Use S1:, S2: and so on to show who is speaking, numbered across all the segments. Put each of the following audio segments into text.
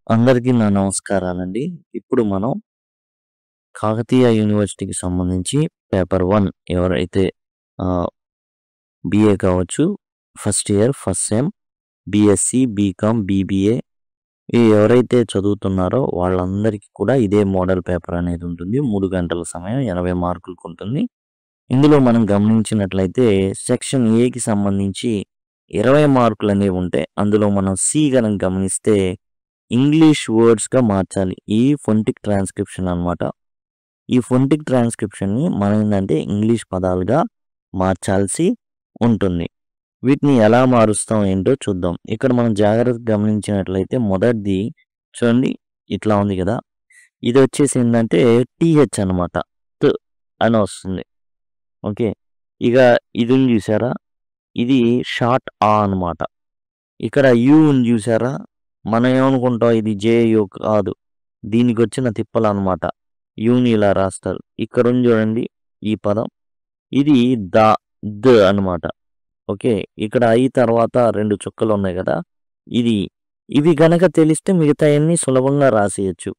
S1: అందరికీ నా నమస్కారాలండి. ఇప్పుడు మనం కాకతీయ యూనివర్సిటీకి సంబంధించి పేపర్ 1 ఎవరైతే ఆహ్, బీఏ కావచ్చు, first year, first sem, BSc, BCom, BBA ఎవరైతే చదువుతున్నారో వాళ్ళందరికీ కూడా ఇదే మోడల్ పేపర్ అనేది ఉంటుంది. 3 గంటల సమయం 80 మార్కులకు ఉంటుంది. ఇందులో మనం గమనించినట్లయితే సెక్షన్ ఏకి సంబంధించి 20 మార్కులనేవి ఉంటాయి. అందులో మనం సి గనక గమనిస్తే ఇంగ్లీష్ వర్డ్స్‌గా మార్చాలి. ఈ ఫొనెటిక్ ట్రాన్స్‌క్రిప్షన్ అన్నమాట. ఈ ఫొనెటిక్ ట్రాన్స్‌క్రిప్షన్‌ని మనం ఏందంటే ఇంగ్లీష్ పదాలుగా మార్చాల్సి ఉంటుంది. వీటిని ఎలా మారుస్తాం ఏంటో చూద్దాం. ఇక్కడ మనం జాగ్రత్తగా గమనించినట్లయితే మొదటిది చూడండి ఇట్లా ఉంది కదా! ఇదొచ్చేసి ఏందంటే టీహెచ్ అన్నమాట. త్ అని వస్తుంది. ఓకే. ఇక ఇది ఉంది చూసారా? ఇది షార్ట్ ఆ అన్నమాట. ఇక్కడ యు ఉంది చూసారా? మనం ఏమనుకుంటాం ఇది జేయు కాదు. దీనికొచ్చిన తిప్పలన్నమాట. యుని ఇలా రాస్తారు. ఇక్కడ ఉంది చూడండి ఈ పదం. ఇది ద అన్నమాట. ఓకే. ఇక్కడ ఐ తర్వాత 2 చుక్కలు ఉన్నాయి కదా! ఇవి గనక తెలిస్తే మిగతాయన్నీ సులభంగా రాసేయొచ్చు.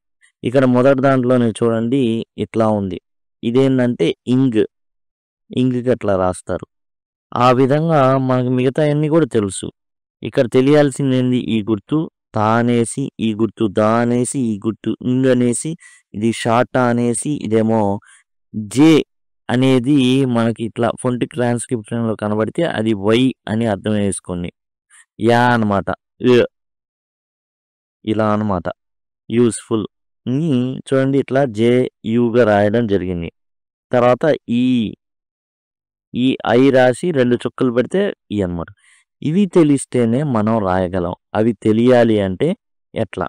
S1: ఇక్కడ మొదటి దాంట్లోనే చూడండి ఇట్లా ఉంది. ఇదేందంటే ఇంగ్‌కి అట్లా రాస్తారు. ఆ విధంగా మనకు మిగతాయన్నీ కూడా తెలుసు. ఇక్కడ తెలియాల్సిందేంది ఈ గుర్తు తా అనేసి, ఈ గుర్తు దా అనేసి, ఈ గుర్తు ఇంగ్ అనేసి, ఇది షార్ట్ అనేసి, ఇదేమో జే అనేది మనకి ఇట్లా ఫొనెటిక్ ట్రాన్స్‌క్రిప్షన్‌లో కనబడితే అది వై అని అర్థం చేసుకోండి. యా అన్నమాట. ఇలా అన్నమాట. యూజ్‌ఫుల్. చూడండి ఇట్లా జేయుగా రాయడం జరిగింది. తర్వాత ఈ ఐ రాసి 2 చుక్కలు పెడితే ఈ అన్నమాట. ఇవి తెలిస్తేనే మనం రాయగలం. అవి తెలియాలి అంటే ఎట్లా?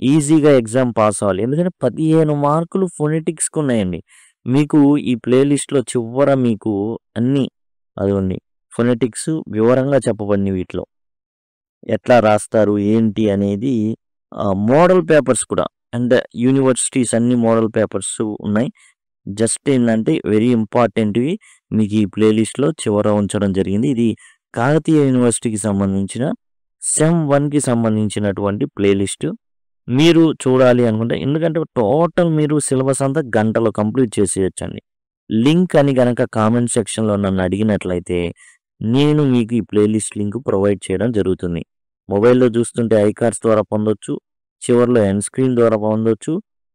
S1: ఈజీగా ఎగ్జామ్ పాస్ అవ్వాలి. ఎందుకంటే 15 మార్కులు ఫొనెటిక్స్‌కి ఉన్నాయండి. మీకు ఈ ప్లేలిస్ట్‌లో చివర మీకు అన్నీ అదిగోండి ఫొనెటిక్స్ వివరంగా చెప్పబడినవి వీటిలో. ఎట్లా రాస్తారు ఏంటి అనేది మోడల్ పేపర్స్ కూడా అండ్ యూనివర్సిటీస్ అన్ని మోడల్ పేపర్స్ ఉన్నాయి. జస్ట్ ఏందంటే వెరీ ఇంపార్టెంట్‌వి మీకు ఈ ప్లేలిస్ట్‌లో చివర ఉంచడం జరిగింది. ఇది కాకతీయ యూనివర్సిటీకి సంబంధించిన సెమ్ 1కి సంబంధించినటువంటి ప్లేలిస్ట్. మీరు చూడాలి అనుకుంటే ఎందుకంటే టోటల్ మీరు సిలబస్ అంతా గంటలో కంప్లీట్ చేసేయొచ్చండి. లింక్ అని గనక కామెంట్ సెక్షన్‌లో నన్ను అడిగినట్లయితే నేను మీకు ఈ ప్లేలిస్ట్ లింక్ ప్రొవైడ్ చేయడం జరుగుతుంది. మొబైల్‌లో చూస్తుంటే ఐకార్డ్స్ ద్వారా పొందొచ్చు. చివర్లో ఎండ్ స్క్రీన్ ద్వారా పొందొచ్చు.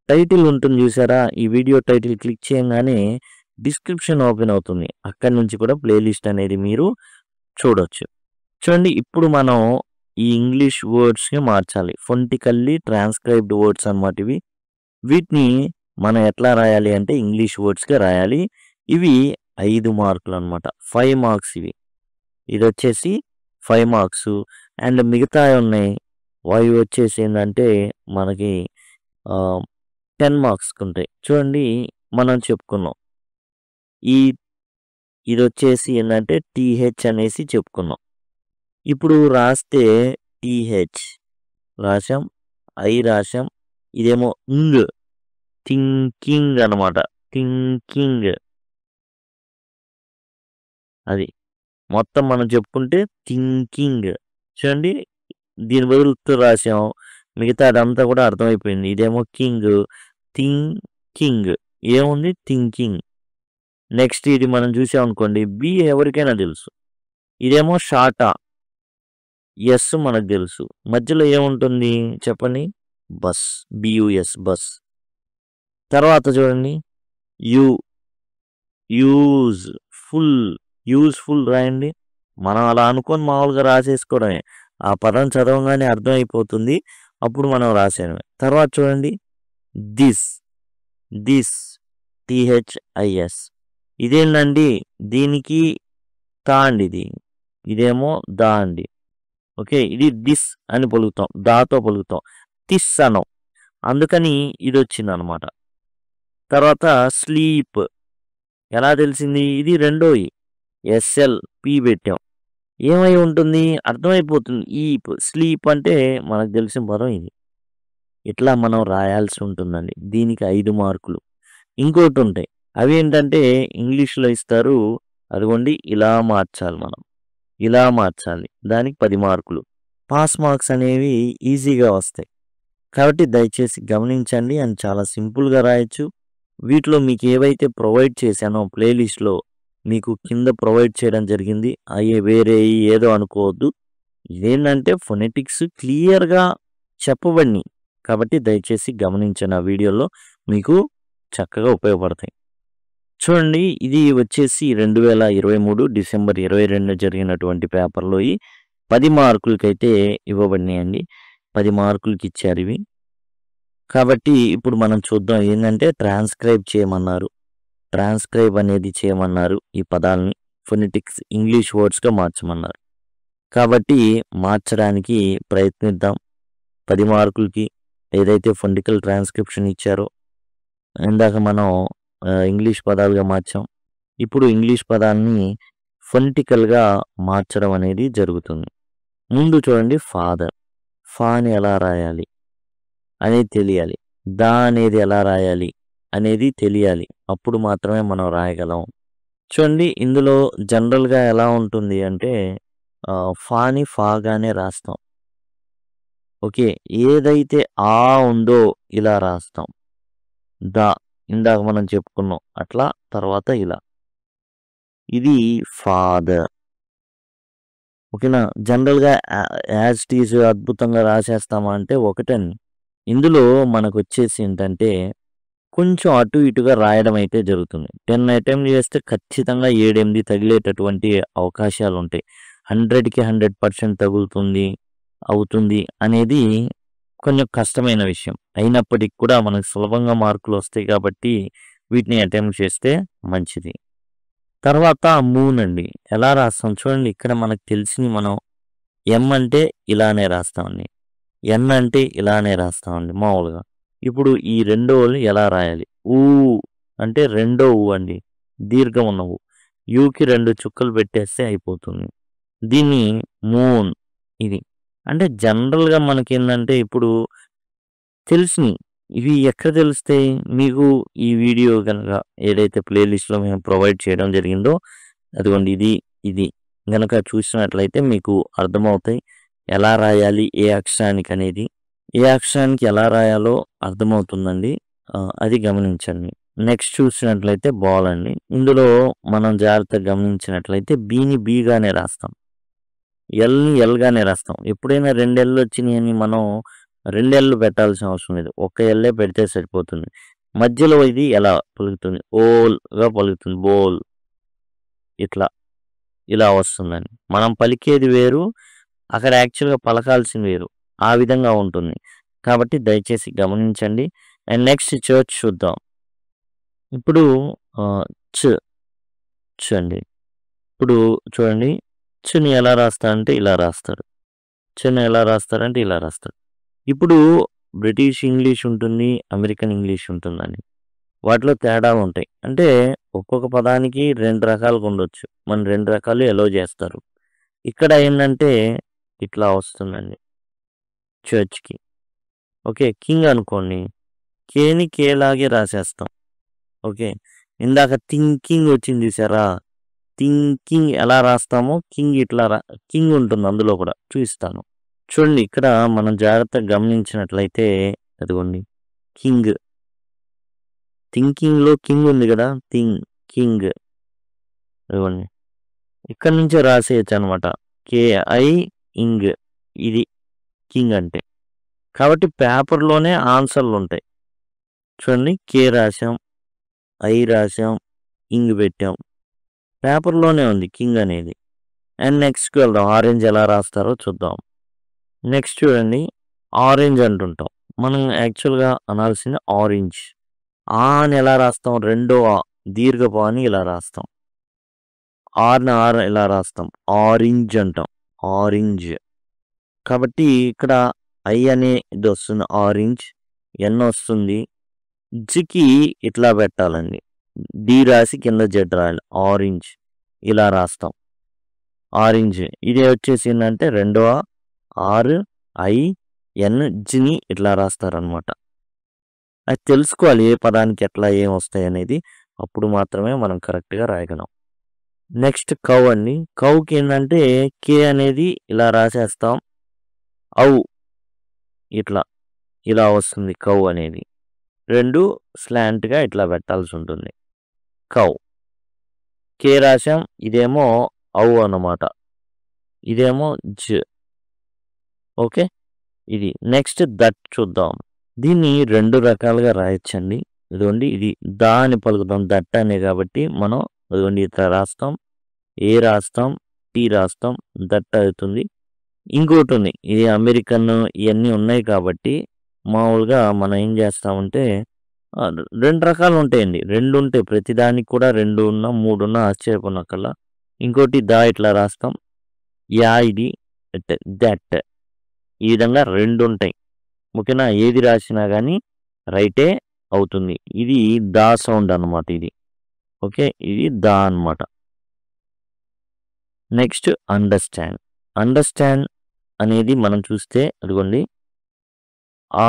S1: టైటిల్ ఉంటుంది చూసారా? ఈ వీడియో టైటిల్ క్లిక్ చేయంగానే డిస్క్రిప్షన్ ఓపెన్ అవుతుంది. అక్కడి నుంచి కూడా ప్లేలిస్ట్ అనేది మీరు చూడొచ్చు. చూడండి ఇప్పుడు మనం ఈ ఇంగ్లీష్ వర్డ్స్‌ని మార్చాలి. ఫొనెటికల్లీ ట్రాన్స్‌క్రైబ్డ్ వర్డ్స్ అన్నమాట ఇవి. వీటిని మనం ఎట్లా రాయాలి అంటే ఇంగ్లీష్ వర్డ్స్‌గా రాయాలి. ఇవి 5 మార్కులన్నమాట. 5 మార్క్స్ ఇవి. ఇదొచ్చేసి 5 మార్క్స్ అండ్ మిగతాయి ఉన్నాయి. అవి వచ్చేసి ఏందంటే మనకి 10 మార్క్స్‌కుంటాయి. చూడండి మనం చెప్పుకున్నాం. ఈ ఇదొచ్చేసి ఏందంటే టీహెచ్ అనేసి చెప్పుకున్నాం. ఇప్పుడు రాస్తే టీహెచ్ రాసాం. ఐ రాసాం. ఇదేమో థింకింగ్ అన్నమాట. థింకింగ్ అది. మొత్తం మనం చెప్పుకుంటే థింకింగ్. చూడండి దీని బదులు రాసాం. మిగతాదంతా కూడా అర్థమైపోయింది. ఇదేమో థింకింగ్. ఏముంది థింకింగ్. నెక్స్ట్ ఇది మనం చూసామనుకోండి బి ఎవరికైనా తెలుసు. ఇదేమో షార్టా. ఎస్ మనకు తెలుసు. మధ్యలో ఏముంటుంది చెప్పండి? బస్. BUS bus. తర్వాత చూడండి యు యూజ్‌ఫుల్ రాయండి. మనం అలా అనుకోని మామూలుగా రాసేసుకోవడమే. ఆ పదం చదవంగానే అర్థమైపోతుంది. అప్పుడు మనం రాసేయడమే. తర్వాత చూడండి దిస్ టీహెచ్ఐఎస్. ఇదేంటండి దీనికి తా అండి ఇది. ఇదేమో దా అండి. ఓకే. ఇది దిస్ అని పలుకుతాం. దాతో పలుకుతాం. తిస్ అనం. అందుకని ఇదొచ్చిందనమాట. తర్వాత స్లీప్. ఎలా తెలిసింది? ఇది రెండోయి. పి పెట్టాం. ఏమై ఉంటుంది? అర్థమైపోతుంది. స్లీప్ అంటే మనకు తెలిసిన పదం ఇది. ఇట్లా మనం రాయాల్సి ఉంటుందండి. దీనికి 5 మార్కులు. ఇంకోటుంటాయి. అవేంటంటే ఇంగ్లీష్‌లో ఇస్తారు. అదిగోండి ఇలా మార్చాలి మనం. ఇలా మార్చాలి. దానికి 10 మార్కులు. పాస్ మార్క్స్ అనేవి ఈజీగా వస్తాయి. కాబట్టి దయచేసి గమనించండి అండ్ చాలా సింపుల్‌గా రాయొచ్చు. వీటిలో మీకు ఏవైతే ప్రొవైడ్ చేశానో ప్లేలిస్ట్‌లో మీకు కింద ప్రొవైడ్ చేయడం జరిగింది. అయ్యే వేరేయి ఏదో అనుకోవద్దు. ఇదేంటంటే ఫొనెటిక్స్ క్లియర్‌గా చెప్పబడినయి. కాబట్టి దయచేసి గమనించండి. ఆ వీడియోలో మీకు చక్కగా ఉపయోగపడతాయి. చూడండి ఇది వచ్చేసి 2023 డిసెంబర్ 22 జరిగినటువంటి పేపర్‌లోయి 10 మార్కులకైతే ఇవ్వబడినాయండి. 10 మార్కులకి ఇచ్చారివి. కాబట్టి ఇప్పుడు మనం చూద్దాం ఏందంటే ట్రాన్స్‌క్రైబ్ చేయమన్నారు. ట్రాన్స్‌క్రైబ్ అనేది చేయమన్నారు. ఈ పదాల్ని ఫొనెటిక్స్ ఇంగ్లీష్ వర్డ్స్‌గా మార్చమన్నారు. కాబట్టి మార్చడానికి ప్రయత్నిద్దాం. 10 మార్కులకి ఏదైతే ఫొనెటికల్ ట్రాన్స్‌క్రిప్షన్ ఇచ్చారో ఇందాక మనం ఇంగ్లీష్ పదాలుగా మార్చాం. ఇప్పుడు ఇంగ్లీష్ పదాన్ని ఫొనెటికల్‌గా మార్చడం అనేది జరుగుతుంది. ముందు చూడండి ఫాదర్. ఫాని ఎలా రాయాలి అనేది తెలియాలి. దా అనేది ఎలా రాయాలి అనేది తెలియాలి. అప్పుడు మాత్రమే మనం రాయగలం. చూడండి ఇందులో జనరల్‌గా ఎలా ఉంటుంది అంటే ఫాని ఫాగానే రాస్తాం. ఓకే. ఏదైతే ఆ ఉందో ఇలా రాస్తాం. ద ఇందాక మనం చెప్పుకున్నాం. అట్లా తర్వాత ఇలా. ఇది ఫాదర్. ఓకేనా. జనరల్‌గా యాజ్ ఇట్ ఈజ్ అద్భుతంగా రాసేస్తామా అంటే ఒకటండి. ఇందులో మనకొచ్చేసి ఏంటంటే కొంచెం అటు ఇటుగా రాయడం అయితే జరుగుతుంది. 10 అటెంప్ట్ చేస్తే ఖచ్చితంగా 7, 8 తగిలేటటువంటి అవకాశాలుంటాయి. 100కి 100% తగులుతుంది, అవుతుంది అనేది కొంచెం కష్టమైన విషయం. అయినప్పటికి కూడా మనకు సులభంగా మార్కులొస్తాయి కాబట్టి వీటిని అటెంప్ట్ చేస్తే మంచిది. తర్వాత మూన్ అండి. ఎలా రాస్తాం చూడండి ఇక్కడ మనకు తెలిసింది మనం ఎం అంటే ఇలానే రాస్తామండి. ఎన్ అంటే ఇలానే రాస్తామండి మామూలుగా. ఇప్పుడు ఈ రెండో ఓని ఎలా రాయాలి? ఊ అంటే రెండో ఊ అండి. దీర్ఘం ఉన్న ఊ. యూకి 2 చుక్కలు పెట్టేస్తే అయిపోతుంది. దీన్ని మూన్ ఇది. అంటే జనరల్‌గా మనకేందంటే ఇప్పుడు తెలిసినయి. ఇవి ఎక్కడ తెలుస్తాయి? మీకు ఈ వీడియో గనక ఏదైతే ప్లేలిస్ట్‌లో మేము ప్రొవైడ్ చేయడం జరిగిందో అదిగోండి ఇది గనక చూసినట్లయితే మీకు అర్థమవుతాయి. ఎలా రాయాలి? ఏ అక్షరానికనేది. ఏ అక్షరానికి ఎలా రాయాలో అర్థమవుతుందండి. అది గమనించండి. నెక్స్ట్ చూసినట్లయితే బాల్ అండి. ఇందులో మనం జాగ్రత్తగా గమనించినట్లయితే బీని బీగానే రాస్తాం. ఎల్‌ని ఎల్‌గానే రాస్తాం. ఎప్పుడైనా 2 ఎల్‌లు వచ్చినాయని మనం 2 ఎల్‌లు పెట్టాల్సిన అవసరం లేదు. ఒక్క ఎల్లే పెడితే సరిపోతుంది. మధ్యలో ఇది ఎలా పలుకుతుంది? ఓల్‌గా పలుకుతుంది. బోల్ ఇట్లా. ఇలా వస్తుందండి. మనం పలికేది వేరు. అక్కడ యాక్చువల్‌గా పలకాల్సింది వేరు. ఆ విధంగా ఉంటుంది. కాబట్టి దయచేసి గమనించండి. అండ్ నెక్స్ట్ చర్చ్ చూద్దాం. ఇప్పుడు చ్ చ్ అండి. ఇప్పుడు చూడండి చ్‌ని ఎలా రాస్తారంటే ఇలా రాస్తారు. చ్‌ని ఎలా రాస్తారంటే ఇలా రాస్తారు. ఇప్పుడు బ్రిటిష్ ఇంగ్లీష్ ఉంటుంది. అమెరికన్ ఇంగ్లీష్ ఉంటుందండి. వాటిలో తేడాలుంటాయి. అంటే ఒక్కొక్క పదానికి 2 రకాలుగా ఉండొచ్చు. మన 2 రకాలు ఎలో చేస్తారు. ఇక్కడ ఏందంటే ఇట్లా వస్తుందండి. చర్చ్‌కి. ఓకే. కింగ్ అనుకోండి. కేని కే లాగే రాసేస్తాం. ఓకే. ఇందాక థింకింగ్ వచ్చింది చూసారా? థింకింగ్ ఎలా రాస్తామో కింగ్ ఇట్లా కింగ్ ఉంటుంది అందులో కూడా చూపిస్తాను. చూడండి ఇక్కడ మనం జాగ్రత్తగా గమనించినట్లయితే అదిగోండి కింగ్. థింకింగ్‌లో కింగ్ ఉంది కదా! కింగ్. అదిగోండి. ఇక్కడి నుంచే రాసేయొచ్చనమాట. కేఐ ఇంగ్ ఇది కింగ్ అంటే. కాబట్టి పేపర్‌లోనే ఆన్సర్‌లుంటాయి. చూడండి కే రాసాం, ఐ రాసాం, ఇంగ్ పెట్టాం. పేపర్‌లోనే ఉంది కింగ్ అనేది. అండ్ నెక్స్ట్‌కి వెళ్దాం. ఆరెంజ్ ఎలా రాస్తారో చూద్దాం. నెక్స్ట్ చూడండి ఆరెంజ్ అంటుంటాం. మనం యాక్చువల్‌గా అనాల్సింది ఆరెంజ్. ఆ అని ఎలా రాస్తాం? రెండో ఆ దీర్ఘపు అని ఇలా రాస్తాం. ఆర్‌ని ఆర్ ఇలా రాస్తాం. ఆరెంజ్ అంటాం. ఆరెంజ్. కాబట్టి ఇక్కడ ఐ అనే ఇది వస్తుంది ఆరెంజ్. ఎన్ వస్తుంది. జ్‌కి ఇట్లా పెట్టాలండి. డి రాసి కింద జెడ్ రాయాలి. ఆరెంజ్ ఇలా రాస్తాం. ఆరెంజ్. ఇది వచ్చేసి ఏంటంటే రెండో ఆర్, ఐ, ఎన్, జిని ఇట్లా రాస్తారనమాట. అది తెలుసుకోవాలి ఏ పదానికి ఎట్లా ఏం వస్తాయనేది. అప్పుడు మాత్రమే మనం కరెక్ట్‌గా రాయగలం. నెక్స్ట్ కౌ అండి. కౌకి ఏందంటే కే అనేది ఇలా రాసేస్తాం. ఔ ఇట్లా. ఇలా వస్తుంది కౌ అనేది. 2 స్లాంట్‌గా ఇట్లా పెట్టాల్సి ఉంటుంది. కౌ. కే రాసాం. ఇదేమో ఔ అన్నమాట. ఇదేమో జ. ఓకే. ఇది. నెక్స్ట్ దట్ చూద్దాం. దీన్ని 2 రకాలుగా రాయొచ్చండి. ఇదిగోండి ఇది దా అని పలుకుతాం దట్ అనే కాబట్టి మనం ఇదిగోండి ఇట్లా రాస్తాం. ఏ రాస్తాం, టీ రాస్తాం, దట్ అవుతుంది. ఇంకోటి ఉంది. ఇది అమెరికన్ ఇయన్నీ ఉన్నాయి కాబట్టి మామూలుగా మనం ఏం చేస్తామంటే 2 రకాలు ఉంటాయండి. 2 ఉంటాయి. ప్రతిదానికి కూడా 2 ఉన్నా, 3 ఉన్నా ఆశ్చర్యపోనక్కర్లా. ఇంకోటి దా ఇట్లా రాస్తాం. యా ఇది దట్. ఈ విధంగా 2 ఉంటాయి. ఓకేనా? ఏది రాసినా గానీ రైటే అవుతుంది. ఇది దా సౌండ్ అన్నమాట ఇది. ఓకే. ఇది దా అన్నమాట. Next understand. అండర్‌స్టాండ్ అనేది మనం చూస్తే అదిగోండి ఆ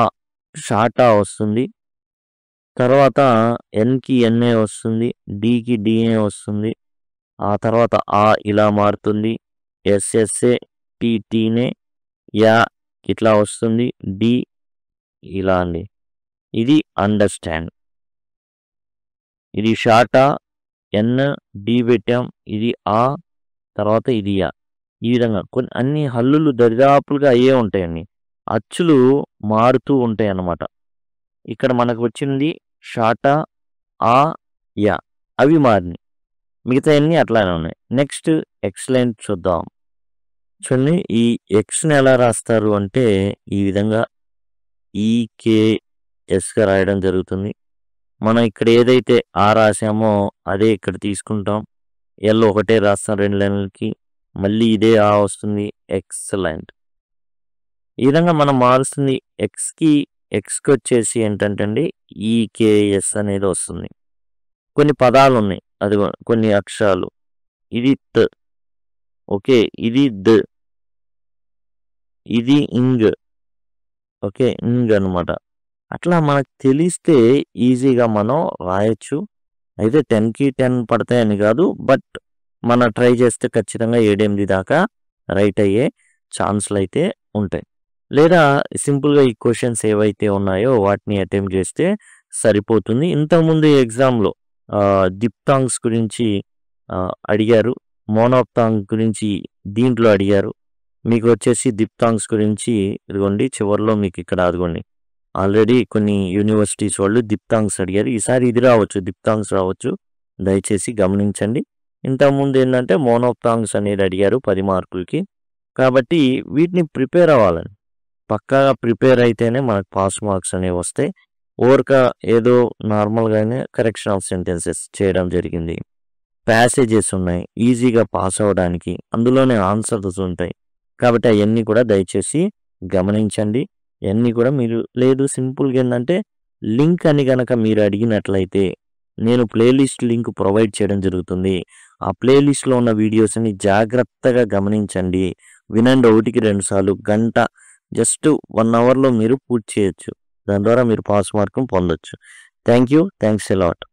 S1: షార్ట్ ఆ వస్తుంది. తర్వాత ఎన్‌కి ఎన్ఏ వస్తుంది. డీకి డీఏ వస్తుంది. ఆ తర్వాత ఆ ఇలా మారుతుంది. ఎస్ఎస్ఏ, టీ టీనే, యా ఇట్లా వస్తుంది. డి ఇలా అండి. ఇది అండర్‌స్టాండ్. ఇది షార్టా, ఎన్, డి పెట్టాం. ఇది ఆ, తర్వాత ఇది యా. ఈ విధంగా కొన్ని అన్ని హల్లులు దరిదాపులుగా అయ్యే ఉంటాయండి. అచ్చులు మారుతూ ఉంటాయన్నమాట. ఇక్కడ మనకు వచ్చింది షార్టా, ఆ, యా అవి మారినాయి. మిగతాయన్నీ అట్లానే ఉన్నాయి. నెక్స్ట్ ఎక్సలెంట్ చూద్దాం. చూడండి ఈ ఎక్స్‌ని ఎలా రాస్తారు అంటే ఈ విధంగా ఈకేఎస్‌గా రాయడం జరుగుతుంది. మనం ఇక్కడ ఏదైతే ఆ రాసామో అదే ఇక్కడ తీసుకుంటాం. ఎల్ ఒకటే రాస్తాం 2 లైన్‌లకి. మళ్ళీ ఇదే ఆ వస్తుంది. ఎక్సలెంట్. ఈ విధంగా మనం మారుస్తుంది. ఎక్స్‌కొచ్చేసి ఏంటంటే అండి ఈకేఎస్ అనేది వస్తుంది. కొన్ని పదాలున్నాయి. అదిగో కొన్ని అక్షరాలు. ఇది త్. ఓకే. ఇది ద్. ఇది ఇంగ్. ఓకే. ఇంగ్ అన్నమాట. అట్లా మనకు తెలిస్తే ఈజీగా మనం రాయొచ్చు. అయితే 10కి 10 పడతాయని కాదు. బట్ మనం ట్రై చేస్తే ఖచ్చితంగా 7, 8 దాకా రైట్ అయ్యే ఛాన్సులైతే ఉంటాయి. లేదా సింపుల్‌గా ఈ క్వెషన్స్ ఏవైతే ఉన్నాయో వాటిని అటెంప్ట్ చేస్తే సరిపోతుంది. ఇంతకుముందు ఎగ్జామ్‌లో దిప్తాంగ్స్ గురించి అడిగారు. మోనోప్తాంగ్ గురించి దీంట్లో అడిగారు. మీకు వచ్చేసి దిప్తాంగ్స్ గురించి ఇదిగోండి చివర్లో మీకు ఇక్కడ అదిగోండి. ఆల్రెడీ కొన్ని యూనివర్సిటీస్ వాళ్ళు దిప్తాంగ్స్ అడిగారు. ఈసారి ఇది రావచ్చు. దిప్తాంగ్స్ రావచ్చు. దయచేసి గమనించండి. ఇంతకుముందు ఏంటంటే మోనోప్తాంగ్స్ అనేది అడిగారు 10 మార్కులకి. కాబట్టి వీటిని ప్రిపేర్ అవ్వాలండి. పక్కాగా ప్రిపేర్ అయితేనే మనకు పాస్ మార్క్స్ అనేవి వస్తాయి. ఏదో నార్మల్‌గానే కరెక్షన్ ఆఫ్ సెంటెన్సెస్ చేయడం జరిగింది. ప్యాసేజెస్ ఉన్నాయి. ఈజీగా పాస్ అవ్వడానికి. అందులోనే ఆన్సర్స్ ఉంటాయి. కాబట్టి అయన్నీ కూడా దయచేసి గమనించండి. ఇయన్నీ కూడా మీరు లేదు సింపుల్‌గా ఏందంటే లింక్ అని గనక మీరు అడిగినట్లయితే నేను ప్లేలిస్ట్ లింక్ ప్రొవైడ్ చేయడం జరుగుతుంది. ఆ ప్లేలిస్ట్‌లో ఉన్న వీడియోస్‌ని జాగ్రత్తగా గమనించండి. వినండి 1కి 2 సార్లు. గంట జస్ట్ 1 అవర్‌లో మీరు పూర్తి చేయొచ్చు. దాని ద్వారా మీరు పాస్ మార్కులు పొందొచ్చు. Thanks a lot.